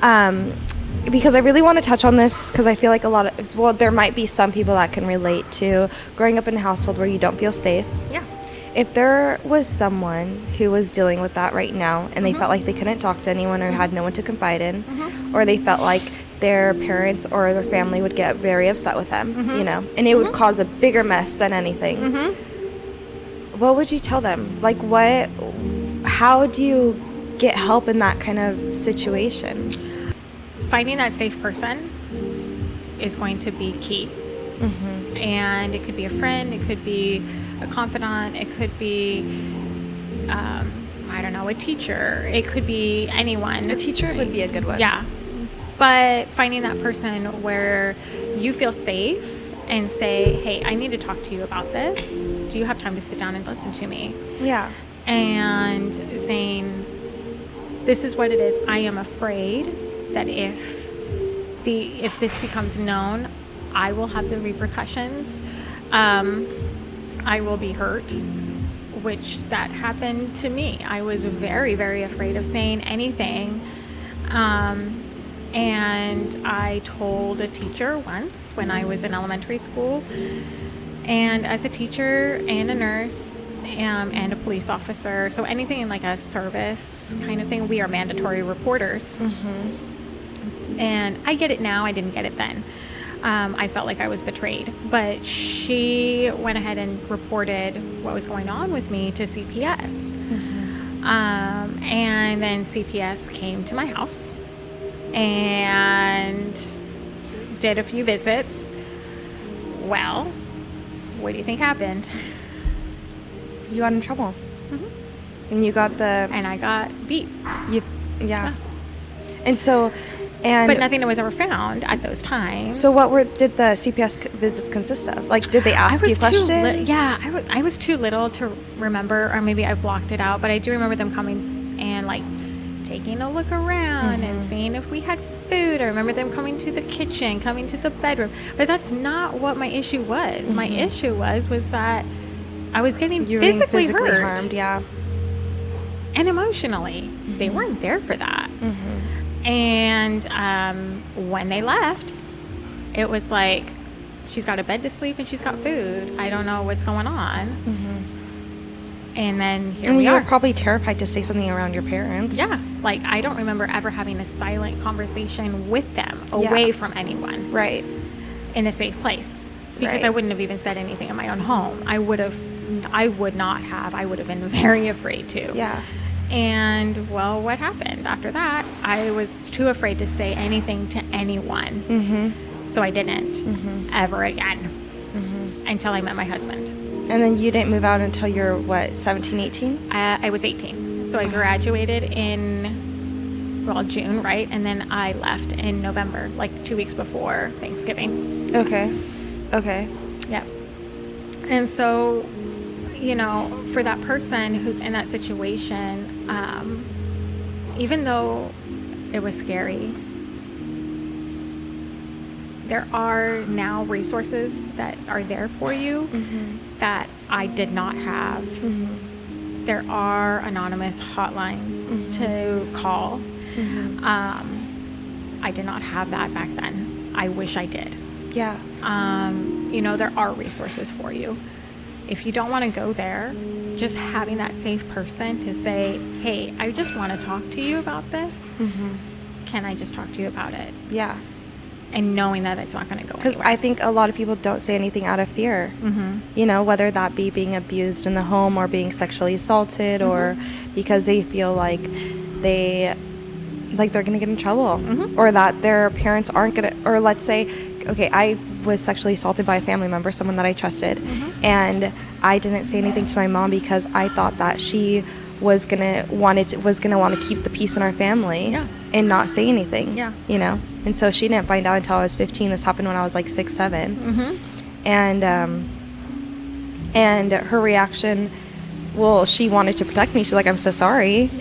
Because I really want to touch on this, because I feel like there might be some people that can relate to growing up in a household where you don't feel safe. Yeah. If there was someone who was dealing with that right now, and they felt like they couldn't talk to anyone or had no one to confide in, or they felt like their parents or their family would get very upset with them, and it would cause a bigger mess than anything, what would you tell them? Like, how do you get help in that kind of situation? Finding that safe person is going to be key. And it could be a friend, it could be a confidant, it could be, I don't know, a teacher, it could be anyone. A teacher would be a good one. Yeah. But finding that person where you feel safe and say, hey, I need to talk to you about this. Do you have time to sit down and listen to me? Yeah. And saying, this is what it is. I am afraid that if this becomes known, I will have the repercussions. I will be hurt, which that happened to me. I was very, very afraid of saying anything. And I told a teacher once when I was in elementary school, and as a teacher and a nurse and a police officer, so anything in like a service kind of thing, we are mandatory reporters. And I get it now. I didn't get it then. I felt like I was betrayed. But she went ahead and reported what was going on with me to CPS. And then CPS came to my house and did a few visits. Well, what do you think happened? You got in trouble. And you got And I got beat. Yeah. And so... But nothing was ever found at those times. So did the CPS visits consist of? Like, did they ask you questions? I was too little to remember, or maybe I've blocked it out, but I do remember them coming and like taking a look around and seeing if we had food. I remember them coming to the kitchen, coming to the bedroom. But that's not what my issue was. My issue was that I was getting physically hurt. Harmed, yeah. And emotionally. They weren't there for that. And when they left, it was like, she's got a bed to sleep and she's got food. I don't know what's going on. And then here we are. You were probably terrified to say something around your parents. Yeah. Like, I don't remember ever having a silent conversation with them away from anyone. Right. In a safe place. Because I wouldn't have even said anything in my own home. I would have been very afraid to. Yeah. And, well, what happened after that? I was too afraid to say anything to anyone. So I didn't ever again until I met my husband. And then you didn't move out until you're, 17, 18? I was 18. So I graduated in, June, right? And then I left in November, like 2 weeks before Thanksgiving. Okay. Yep. And so... for that person who's in that situation, even though it was scary, there are now resources that are there for you that I did not have. There are anonymous hotlines to call. I did not have that back then. I wish I did. Yeah. There are resources for you. If you don't want to go there, just having that safe person to say, hey, I just want to talk to you about this. Can I just talk to you about it? Yeah. And knowing that it's not going to go anywhere. Because I think a lot of people don't say anything out of fear. Whether that be being abused in the home or being sexually assaulted or because they feel like they're going to get in trouble or that their parents aren't going to, or let's say, okay, I was sexually assaulted by a family member, someone that I trusted, and I didn't say anything to my mom because I thought that she was gonna want to keep the peace in our family and not say anything. And so she didn't find out until I was 15. This happened when I was like 6, 7, and her reaction, well, she wanted to protect me. She's like, I'm so sorry.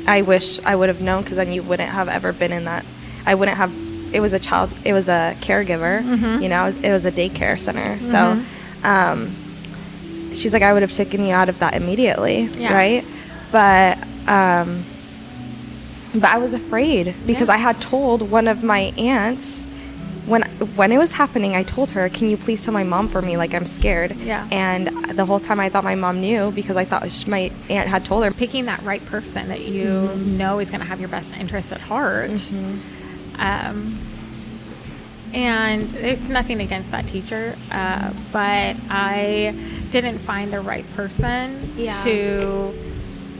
I wish I would have known, because then you wouldn't have ever been in that. I wouldn't have. It was a caregiver, it was a daycare center. So, she's like, I would have taken you out of that immediately. Right. But, But I was afraid because I had told one of my aunts when it was happening, I told her, can you please tell my mom for me? Like, I'm scared. Yeah. And the whole time I thought my mom knew because I thought my aunt had told her. Picking that right person that you know is going to have your best interest at heart. And it's nothing against that teacher, but I didn't find the right person to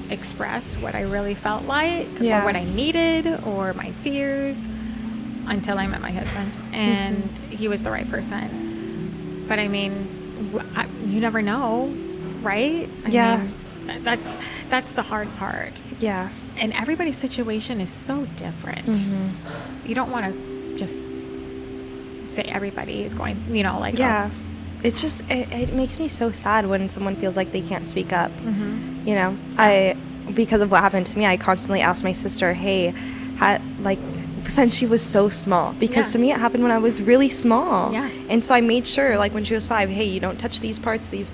express what I really felt like or what I needed or my fears until I met my husband, and he was the right person. But I mean, you never know, right? I mean, that's the hard part. Yeah. And everybody's situation is so different. You don't want to just say everybody is going, like... Yeah. It's just, it makes me so sad when someone feels like they can't speak up. Because of what happened to me, I constantly asked my sister, hey, since she was so small, because to me it happened when I was really small. And so I made sure, like when she was 5, hey, you don't touch these parts, you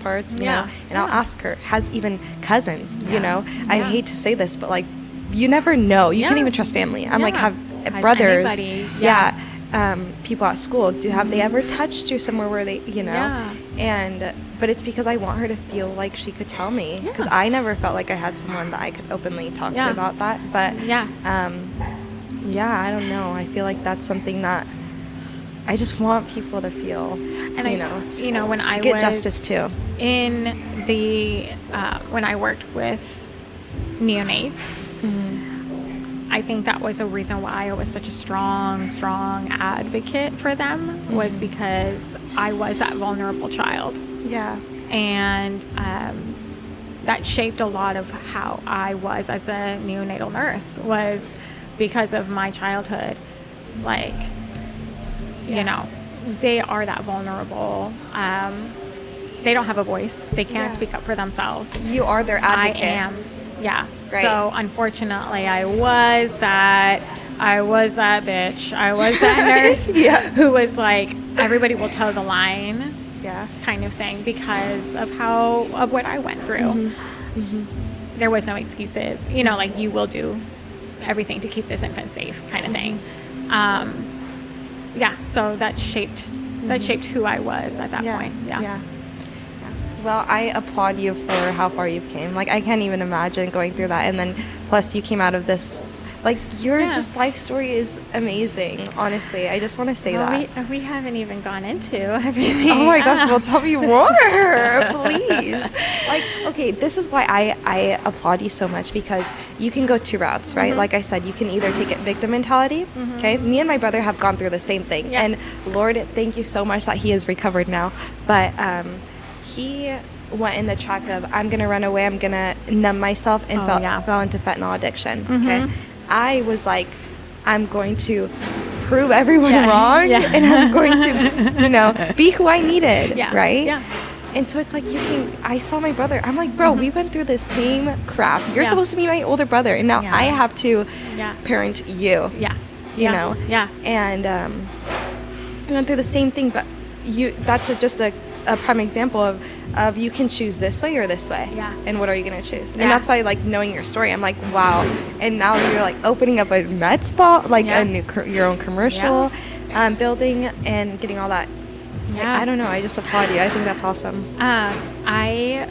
know, and I'll ask her, has even cousins, you know. I hate to say this, but like, you never know. You can't even trust family. I'm like, have brothers. People at school, have they ever touched you somewhere where they, you know? But it's because I want her to feel like she could tell me, because I never felt like I had someone that I could openly talk to about that. But I don't know. I feel like that's something that I just want people to feel, and when I get was justice too. In the when I worked with neonates, I think that was a reason why I was such a strong advocate for them, was because I was that vulnerable child. And that shaped a lot of how I was as a neonatal nurse, was because of my childhood. Like, they are that vulnerable. They don't have a voice. They can't speak up for themselves. You are their advocate. I am. Right. So unfortunately, I was that bitch. I was that nurse who was like, everybody will toe the line, kind of thing, because of what I went through. There was no excuses, like, you will do everything to keep this infant safe, kind of thing. So that shaped who I was at that point. Well, I applaud you for how far you've came. Like, I can't even imagine going through that. And then plus you came out of this, like, your just life story is amazing. Honestly, I just want to say that. We haven't even gone into everything. Oh my gosh, well, tell me more, please. Like, okay, this is why I applaud you so much, because you can go 2 routes, right? Like I said, you can either take it victim mentality. Okay, me and my brother have gone through the same thing, and Lord, thank you so much that he is recovered now. But he went in the track of, I'm gonna run away, I'm gonna numb myself, and fell into fentanyl addiction. Okay, I was like, I'm going to prove everyone wrong, and I'm going to, be who I needed, right? And so it's like, I saw my brother, I'm like, bro, we went through the same crap. You're supposed to be my older brother, and now I have to parent you. You know? And we went through the same thing, but that's just a prime example of you can choose this way or this way. And what are you going to choose? And that's why, like, knowing your story, I'm like, wow. And now you're like opening up a med spa, like your own commercial building, and getting all that. I don't know. I just applaud you. I think that's awesome. I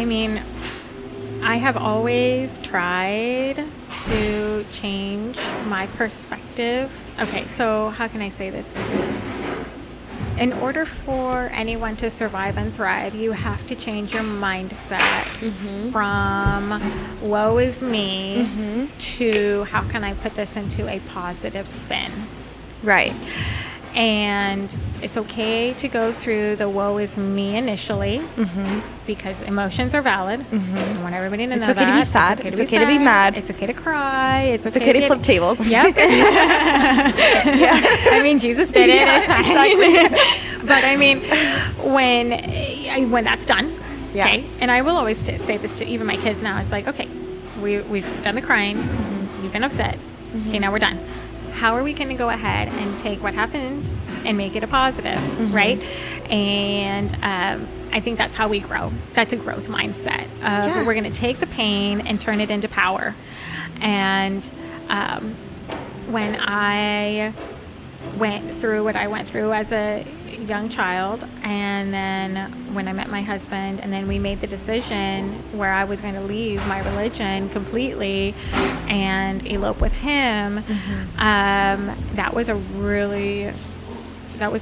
mean, I have always tried to change my perspective. Okay, so how can I say this? In order for anyone to survive and thrive, you have to change your mindset from woe is me to how can I put this into a positive spin. Right. And it's okay to go through the woe is me initially, because emotions are valid. I want everybody to know that. It's okay to be sad. It's okay to be mad. It's okay to cry. It's okay to flip tables. Yep. I mean, Jesus did it. It's fine. Exactly. But I mean, when that's done, okay, and I will always say this to even my kids now. It's like, okay, we've done the crying. You've been upset. Okay, now we're done. How are we going to go ahead and take what happened and make it a positive, right? And I think that's how we grow. That's a growth mindset. We're going to take the pain and turn it into power. And when I went through what I went through as a young child, and then when I met my husband, and then we made the decision where I was going to leave my religion completely and elope with him. That was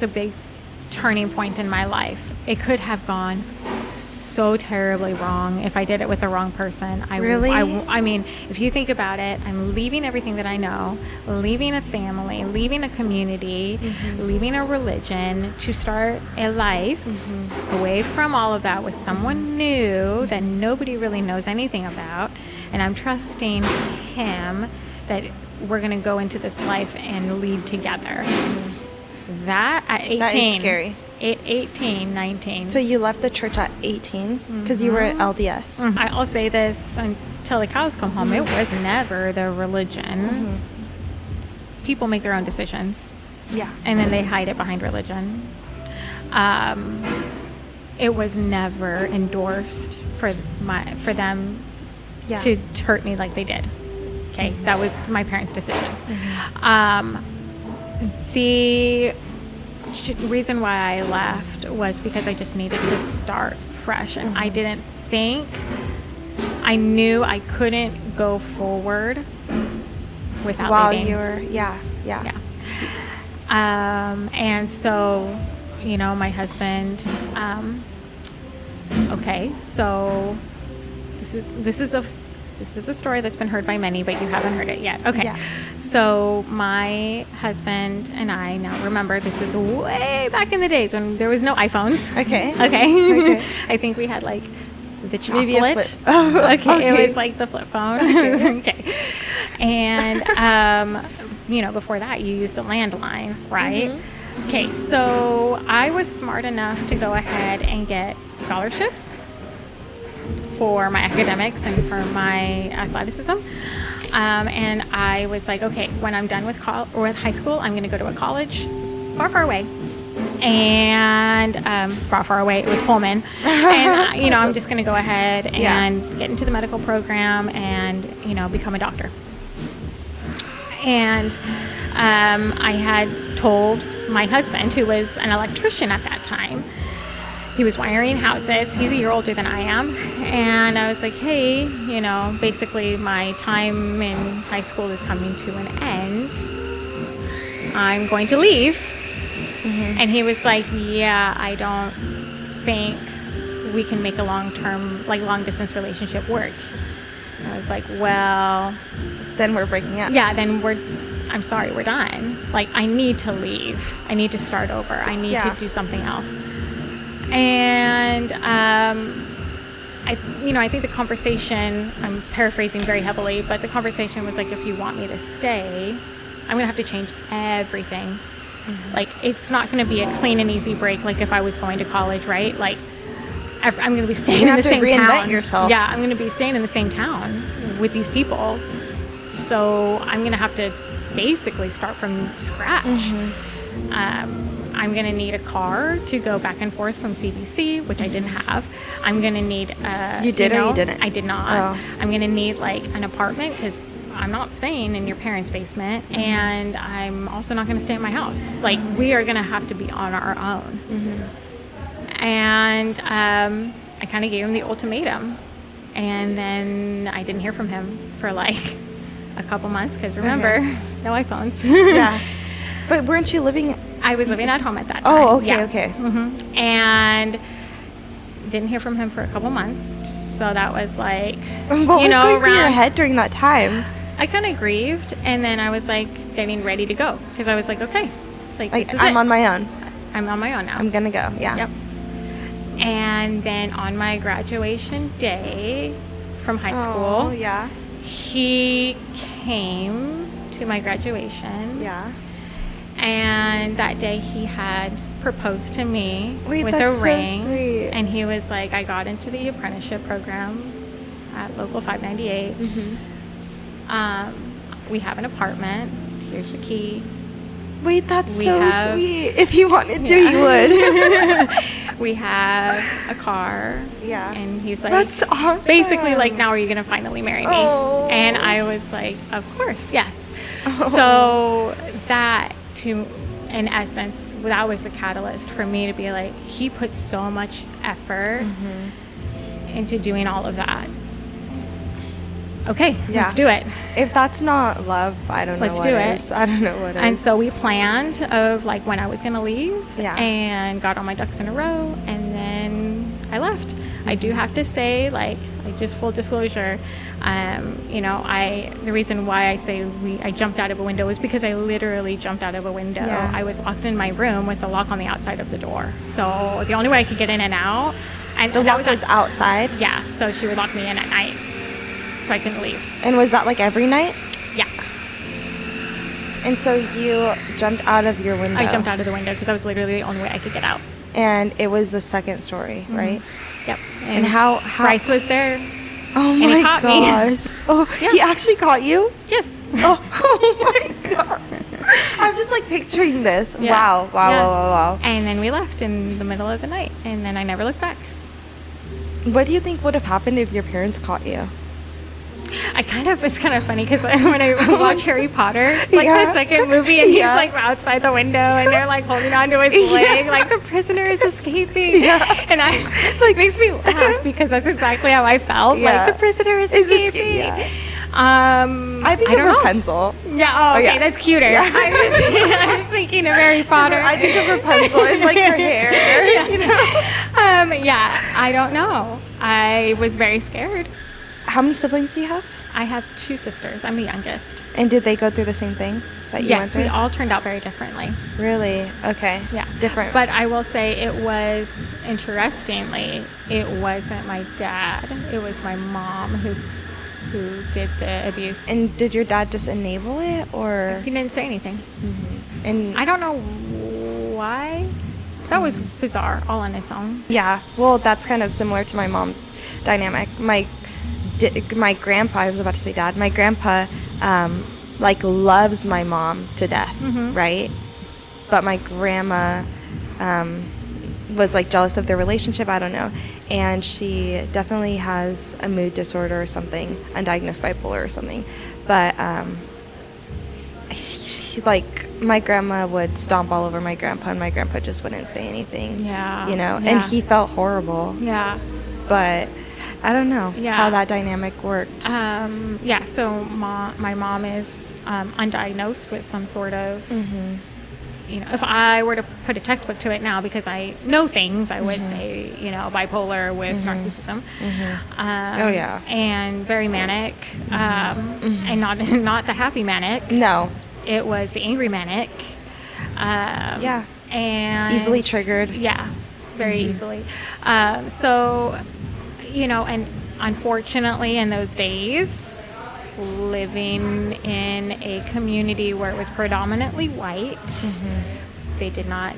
a big turning point in my life. It could have gone so terribly wrong if I did it with the wrong person. Really? I mean, if you think about it, I'm leaving everything that I know, leaving a family, leaving a community, leaving a religion to start a life away from all of that with someone new that nobody really knows anything about. And I'm trusting him that we're going to go into this life and lead together. That at 18. That is scary. 18, 19. So you left the church at 18 because you were at LDS. I'll say this until the cows come home. It was never the religion. People make their own decisions. Yeah. And then they hide it behind religion. It was never endorsed for them to hurt me like they did. Okay, that was my parents' decisions. The reason why I left was because I just needed to start fresh, and I didn't think, I knew I couldn't go forward without leaving. You were, yeah. And so, my husband, okay, so this is a story that's been heard by many, but you haven't heard it yet. Okay. Yeah. So my husband and I, now remember, this is way back in the days when there was no iPhones. Okay. Okay. I think we had like the chocolate. Maybe a flip. Oh, okay. It was like the flip phone. Okay. And, before that you used a landline, right? Okay. So I was smart enough to go ahead and get scholarships for my academics and for my athleticism. And I was like, okay, when I'm done with high school, I'm going to go to a college far, far away. And far, far away, it was Pullman. And, I'm just going to go ahead and get into the medical program and, become a doctor. And I had told my husband, who was an electrician at that time, he was wiring houses. He's a year older than I am. And I was like, hey, basically my time in high school is coming to an end. I'm going to leave. And he was like, yeah, I don't think we can make a long distance relationship work. And I was like, well. Then we're breaking up. Yeah, I'm sorry, we're done. Like, I need to leave. I need to start over. I need to do something else. And, I think the conversation, I'm paraphrasing very heavily, but the conversation was like, if you want me to stay, I'm going to have to change everything. Like, it's not going to be a clean and easy break like if I was going to college, right? Like, I'm going to be staying in the same town. You have to reinvent yourself. Yeah, I'm going to be staying in the same town with these people. So I'm going to have to basically start from scratch. I'm going to need a car to go back and forth from CBC, which I didn't have. I'm going to need You did or you didn't? I did not. Oh. I'm going to need like an apartment because I'm not staying in your parents' basement, and I'm also not going to stay in my house. Like, we are going to have to be on our own. And I kind of gave him the ultimatum, and then I didn't hear from him for like a couple months because remember, no iPhones. Yeah. But weren't you living? I was living at home at that time. Oh, okay, okay. And didn't hear from him for a couple months. So that was like, what was going through your head during that time? I kind of grieved, and then I was like getting ready to go because I was like, okay, like this is I'm on my own. I'm on my own now. I'm gonna go. Yeah. Yep. And then on my graduation day from high school, he came to my graduation. Yeah. And that day he had proposed to me with a ring. So sweet. And he was like, I got into the apprenticeship program at Local 598. We have an apartment. Here's the key. Wait, that's so sweet. If you wanted to, you would. We have a car. Yeah. And he's like, That's awesome. basically like, now are you going to finally marry me? Oh. And I was like, of course, yes. Oh. So that, in essence, that was the catalyst for me to be like, he put so much effort into doing all of that. Okay, let's do it. If that's not love, I don't know Let's what do it. is. I don't know what is. And so we planned of like when I was going to leave, and got all my ducks in a row, and then I left. I do have to say, like just full disclosure, the reason why I say I jumped out of a window was because I literally jumped out of a window. Yeah. I was locked in my room with the lock on the outside of the door. So the only way I could get in and out, and the lock was outside? Yeah, so she would lock me in at night, so I couldn't leave. And was that like every night? Yeah. And so you jumped out of your window? I jumped out of the window because that was literally the only way I could get out. And it was the second story, right? Yep. And how Bryce was there. Oh and my he caught gosh. Me. Oh, yeah. He actually caught you? Yes. Oh my god. I'm just like picturing this. Yeah. Wow. And then we left in the middle of the night, and then I never looked back. What do you think would have happened if your parents caught you? It's kind of funny because when I watch Harry Potter, like the second movie, and he's like outside the window and they're like holding onto his leg, like the prisoner is escaping. And it makes me laugh because that's exactly how I felt. Like the prisoner is escaping. I think of Rapunzel. Yeah. Oh, okay, that's cuter. Yeah. I was thinking of Harry Potter. I think of Rapunzel and like her hair. You know. I don't know. I was very scared. How many siblings do you have? I have 2 sisters. I'm the youngest. And did they go through the same thing that you went through? Yes, we all turned out very differently. Really? Okay. Yeah. Different. But I will say it wasn't my dad. It was my mom who did the abuse. And did your dad just enable it, or? He didn't say anything. Mm-hmm. And I don't know why. That was bizarre all on its own. Yeah. Well, that's kind of similar to my mom's dynamic. My grandpa, I was about to say dad, my grandpa loves my mom to death, right? But my grandma was like jealous of their relationship, I don't know, and she definitely has a mood disorder or something, undiagnosed bipolar or something, but my grandma would stomp all over my grandpa, and my grandpa just wouldn't say anything. And he felt horrible, but I don't know how that dynamic worked. So my mom is undiagnosed with some sort of, if I were to put a textbook to it now, because I know things, I would say, bipolar with narcissism. And very manic, and not the happy manic. No. It was the angry manic. And easily triggered. Yeah, very easily. And unfortunately in those days, living in a community where it was predominantly white, they did not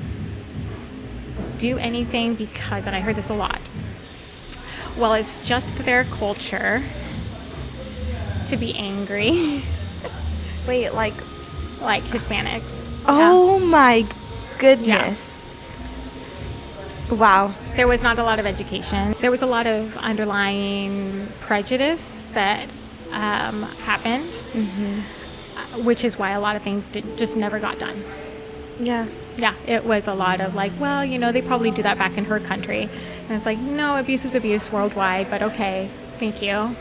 do anything because, and I heard this a lot, well, it's just their culture to be angry. Wait, like Hispanics. Oh my goodness. Wow. There was not a lot of education. There was a lot of underlying prejudice that happened, which is why a lot of things just never got done. Yeah. Yeah, it was a lot of like, well, they probably do that back in her country. And it's like, no, abuse is abuse worldwide, but okay, thank you.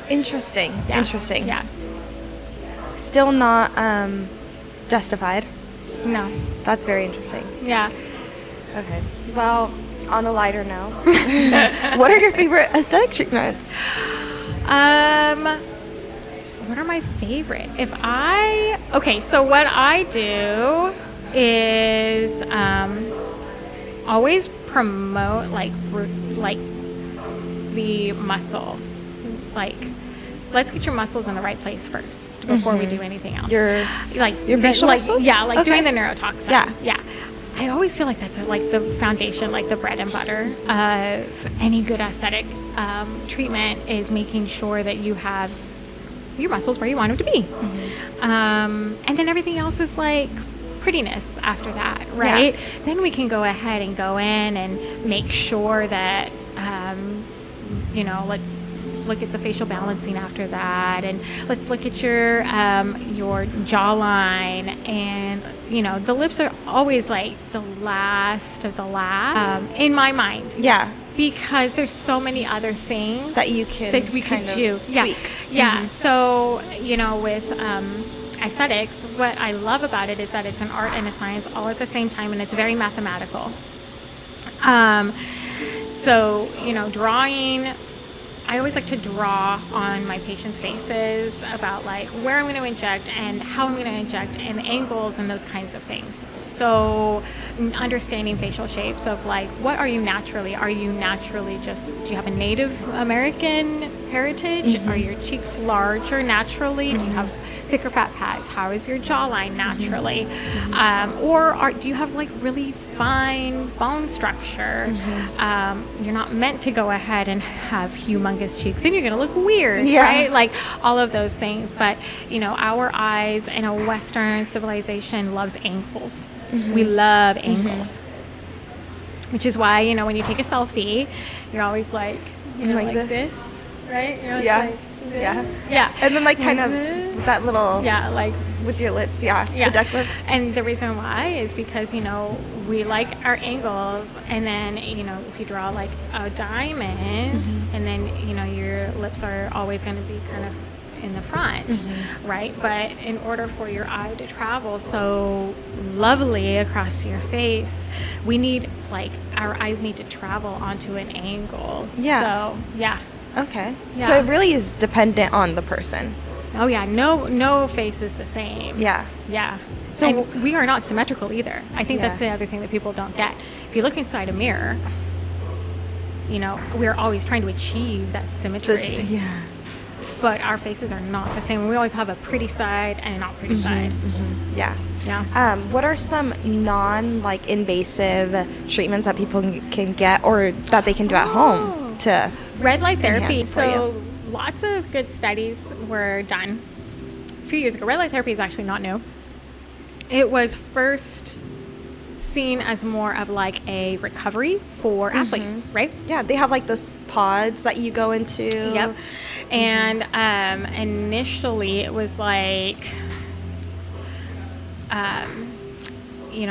Interesting. Yeah. Interesting. Yeah. Still not justified. No. That's very interesting. Yeah. Okay. Well, on a lighter note, what are your favorite aesthetic treatments? What are my favorite? So what I do is always promote like the muscle. Like, let's get your muscles in the right place first before we do anything else. Your facial muscles? Yeah, doing the neurotoxin. Yeah. I always feel like that's like the foundation, like the bread and butter of any good aesthetic treatment, is making sure that you have your muscles where you want them to be. And then everything else is like prettiness after that, right? Yeah. Then we can go ahead and go in and make sure that, let's look at the facial balancing after that, and let's look at your jawline, and the lips are always like the last of the last in my mind. Yeah. Because there's so many other things that you can that we could do. Tweak. Yeah. So with aesthetics, what I love about it is that it's an art and a science all at the same time, and it's very mathematical. Drawing, I always like to draw on my patients' faces about like where I'm going to inject and how I'm going to inject and the angles and those kinds of things. So understanding facial shapes of like, what are you naturally? Are you naturally do you have a Native American heritage? Are your cheeks larger naturally? Do you have thicker fat pads? How is your jawline naturally? Or do you have like really fine bone structure? You're not meant to go ahead and have humongous cheeks, and you're going to look weird, right? Like all of those things. But our eyes in a Western civilization loves angles. We love angles, which is why when you take a selfie, you're always like like this, right? You're like this. And then like kind of that little like with your lips, the duck lips. And the reason why is because we like our angles, and then if you draw like a diamond, and then your lips are always going to be kind of in the front, right? But in order for your eye to travel so lovely across your face, we need our eyes need to travel onto an angle. Okay. So it really is dependent on the person. Oh yeah, no face is the same. Yeah. So and we are not symmetrical either. I think that's the other thing that people don't get. If you look inside a mirror, we're always trying to achieve that symmetry. But our faces are not the same. We always have a pretty side and a not pretty side. What are some invasive treatments that people can get or that they can do at home to red light therapy? So lots of good studies were done a few years ago. Red light therapy is actually not new. It was first seen as more of like a recovery for athletes, right? Yeah, they have like those pods that you go into. Yep. And initially it was like,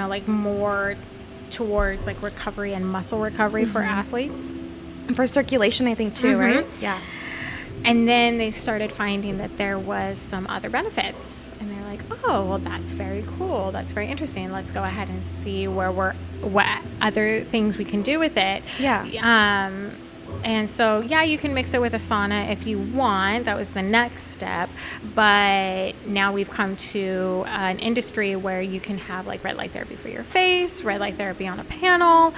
like more towards like recovery and muscle recovery for athletes. And for circulation, I think too, right? Yeah. And then they started finding that there was some other benefits. And they're like, oh, well, that's very cool. That's very interesting. Let's go ahead and see what other things we can do with it. Yeah. And so, you can mix it with a sauna if you want. That was the next step. But now we've come to an industry where you can have like red light therapy for your face, red light therapy on a panel,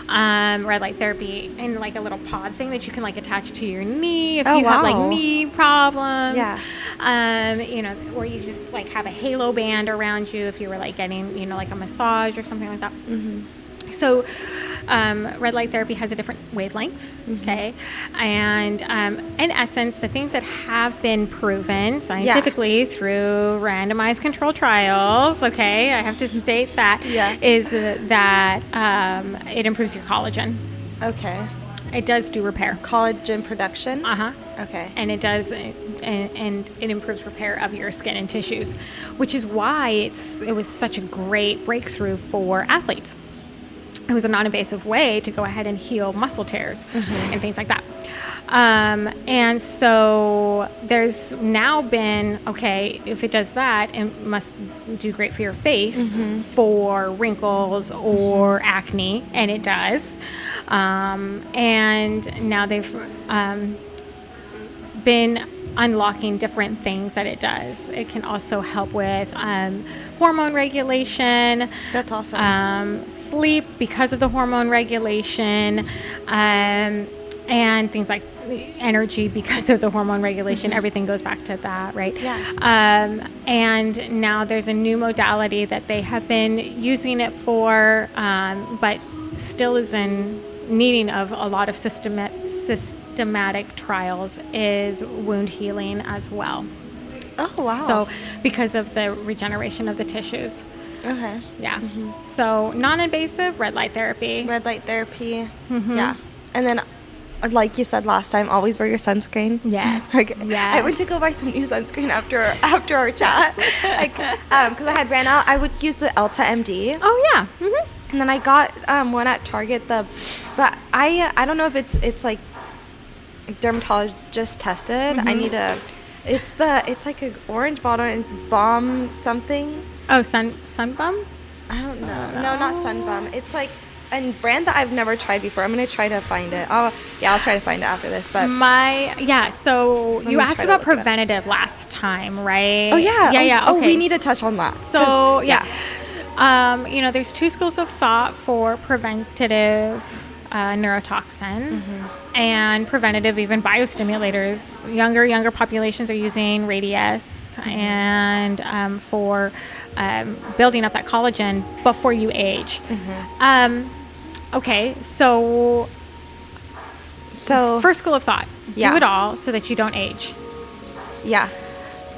red light therapy in like a little pod thing that you can like attach to your knee if you have like knee problems. Or you just like have a halo band around you if you were like getting, like a massage or something like that. So red light therapy has a different wavelength, okay? And in essence, the things that have been proven scientifically through randomized control trials, okay, I have to state that, is that it improves your collagen. Okay. It does do repair. Collagen production? Okay. And it does, and it improves repair of your skin and tissues, which is why it was such a great breakthrough for athletes. It was a non-invasive way to go ahead and heal muscle tears and things like that. And so there's now been, if it does that, it must do great for your face for wrinkles or acne, and it does. And now they've been unlocking different things that it does. It can also help with hormone regulation. That's awesome. Sleep because of the hormone regulation, and things like energy because of the hormone regulation. Everything goes back to that, right? Yeah. And now there's a new modality that they have been using it for, but still is in needing of a lot of systematic trials, is wound healing as well. Oh, wow. So because of the regeneration of the tissues. Okay. Yeah. So non-invasive red light therapy. Red light therapy. Yeah. And then, like you said last time, always wear your sunscreen. Yes. Like, yes. I went to go buy some new sunscreen after our chat. Like, because I had ran out, I would use the Elta MD. Oh yeah. And then I got one at Target. But I don't know if it's like dermatologist tested. I need a. It's like an orange bottle and it's Balm something. Oh, Sunbum? I don't know. No, not Sunbum. It's like a brand that I've never tried before. I'm gonna try to find it. I'll try to find it after this. But so you asked about preventative last time, right? Oh yeah. Yeah. Oh, okay. we need to touch on that. So there's two schools of thought for preventative neurotoxin and preventative even biostimulators. Younger populations are using Radius and for building up that collagen before you age. Okay, so first school of thought, do it all so that you don't age. Yeah.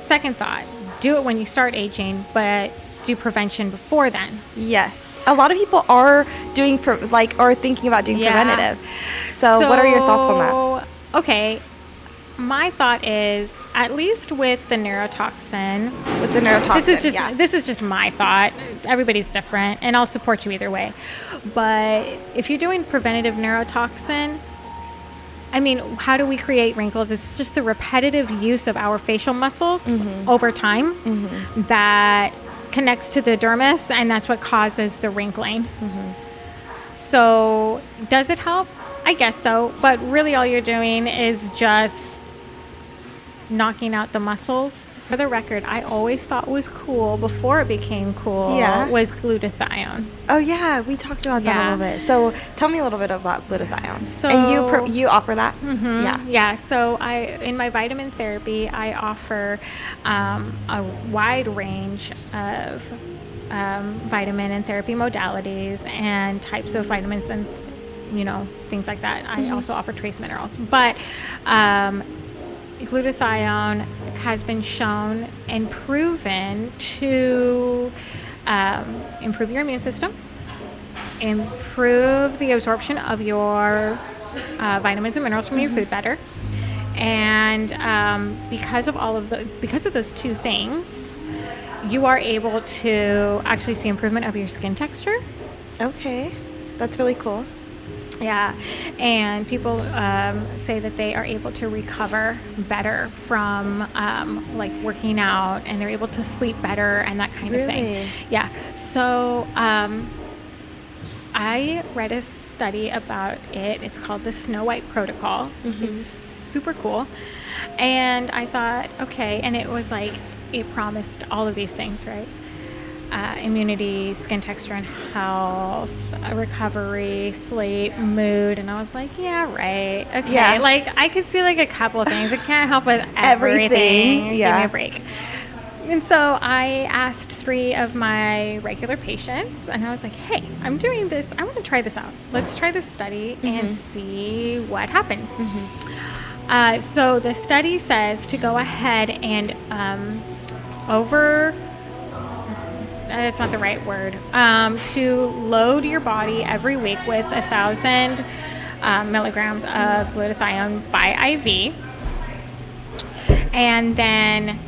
Second thought, do it when you start aging, but do prevention before then. Yes. A lot of people are doing or thinking about doing preventative. So what are your thoughts on that? Okay. My thought is, at least with the neurotoxin. This is just my thought. Everybody's different, and I'll support you either way. But if you're doing preventative neurotoxin, I mean, how do we create wrinkles? It's just the repetitive use of our facial muscles over time that connects to the dermis, and that's what causes the wrinkling. So does it help? I guess so, but really all you're doing is just knocking out the muscles. For the record, I always thought was cool before it became cool was glutathione. Oh yeah, we talked about that a little bit. So tell me a little bit about glutathione. So, and you offer that? Yeah. So in my vitamin therapy, I offer a wide range of vitamin and therapy modalities and types of vitamins and things like that. I also offer trace minerals, but glutathione has been shown and proven to improve your immune system, improve the absorption of your vitamins and minerals from your food better, and because of those two things, you are able to actually see improvement of your skin texture. Okay, that's really cool. Yeah, and people say that they are able to recover better from like working out, and they're able to sleep better and that kind of thing. Yeah, so I read a study about it. It's called the Snow White Protocol. It's super cool. And I thought, okay, and it was like, it promised all of these things, right? Immunity, skin texture and health, recovery, sleep, mood. And I was like, yeah, right. Okay. Yeah. Like, I could see like a couple of things. I can't help with everything. Yeah. Give me a break. And so I asked 3 of my regular patients, and I was like, hey, I'm doing this. I want to try this out. Let's try this study and see what happens. So the study says to go ahead and that's not the right word, to load your body every week with 1,000 milligrams of glutathione by IV, and then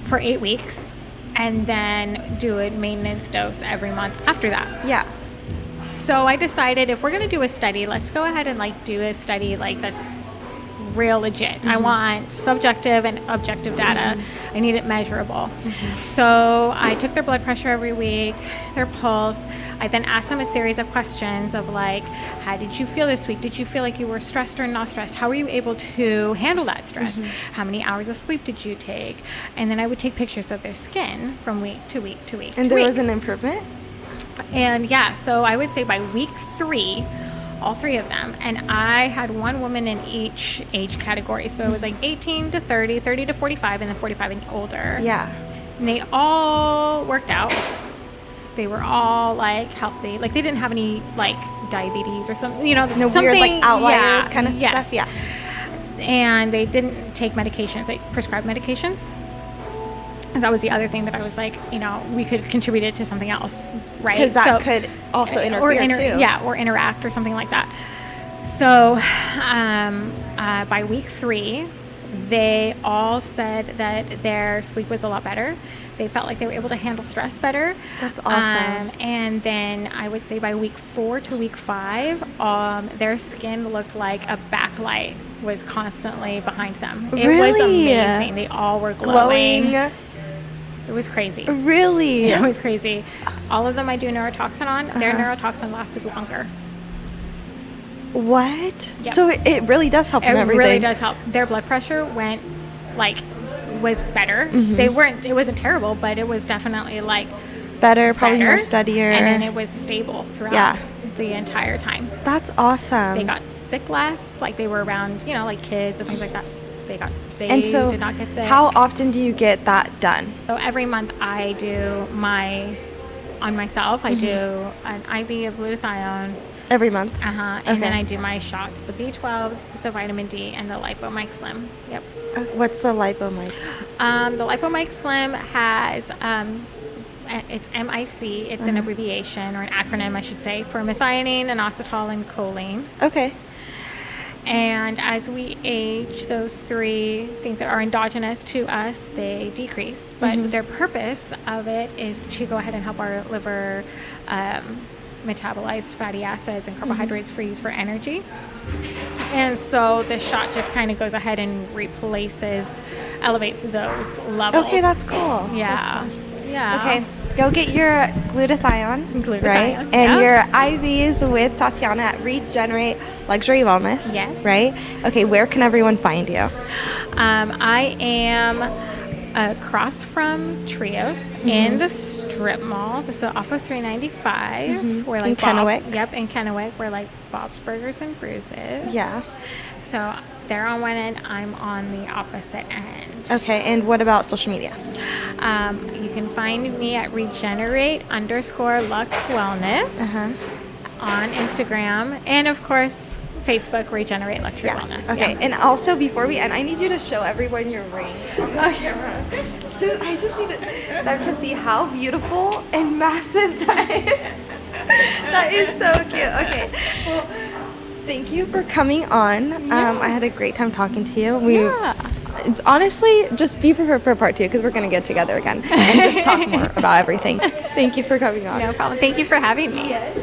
for 8 weeks, and then do a maintenance dose every month after that. Yeah. So I decided, if we're going to do a study, let's go ahead and like do a study like that's real legit. I want subjective and objective data. I need it measurable. So I took their blood pressure every week, their pulse. I then asked them a series of questions of like, how did you feel this week? Did you feel like you were stressed or not stressed? How were you able to handle that stress? How many hours of sleep did you take? And then I would take pictures of their skin from week to week to week. And there was an improvement? And yeah, so I would say by week 3, all 3 of them, and I had one woman in each age category. So it was like 18 to 30, 30 to 45, and then 45 and older. Yeah. And they all worked out. They were all like healthy. Like they didn't have any like diabetes or something, no something weird like outliers kind of stuff. Yeah. And they didn't take medications, like prescribed medications. And that was the other thing that I was like, you know, we could contribute it to something else, right? Because that could also interfere too. Yeah, or interact or something like that. So by week 3, they all said that their sleep was a lot better. They felt like they were able to handle stress better. That's awesome. And then I would say by week 4 to week 5, their skin looked like a backlight was constantly behind them. It was amazing. They all were glowing. It was crazy. Really? It was crazy. All of them I do neurotoxin on. Their neurotoxin lasted longer. What? Yep. So it really does help them everything. It really does help. Their blood pressure was better. It wasn't terrible, but it was definitely better, probably more steadier. And then it was stable throughout the entire time. That's awesome. They got sick less, they were around, kids and things like that. They did not get sick. How often do you get that done? So every month I do on myself, I do an IV of glutathione. Every month? And then I do my shots, the B12, the vitamin D, and the Lipomike Slim. Yep. What's the Lipomike Slim? The Lipomike Slim has, it's MIC. It's an abbreviation, or an acronym, I should say, for methionine, inositol, and choline. Okay. And as we age, those 3 things that are endogenous to us, they decrease. But their purpose of it is to go ahead and help our liver metabolize fatty acids and carbohydrates for use for energy. And so the shot just kind of goes ahead and elevates those levels. Okay, that's cool. Yeah. That's cool. Yeah. Okay, go get your glutathione, right? And your IVs with Tatiana at Regenerate Luxury Wellness, yes. Right? Okay, where can everyone find you? I am across from Trios in the strip mall. This is off of 395. Where in Kennewick. Yep, in Kennewick, where Bob's Burgers and Bruises. Yeah. So they're on one end, I'm on the opposite end. Okay, and what about social media? You can find me at regenerate_Lux Wellness on Instagram, and of course Facebook, Regenerate Luxury Wellness. Okay, and also before we end, I need you to show everyone your ring on camera. I just need them to see how beautiful and massive that is. That is so cute. Okay, well, thank you for coming on. Yes. I had a great time talking to you. Honestly, just be prepared for part 2 because we're going to get together again and just talk more about everything. Thank you for coming on. No problem. Thank you for having me. Yes.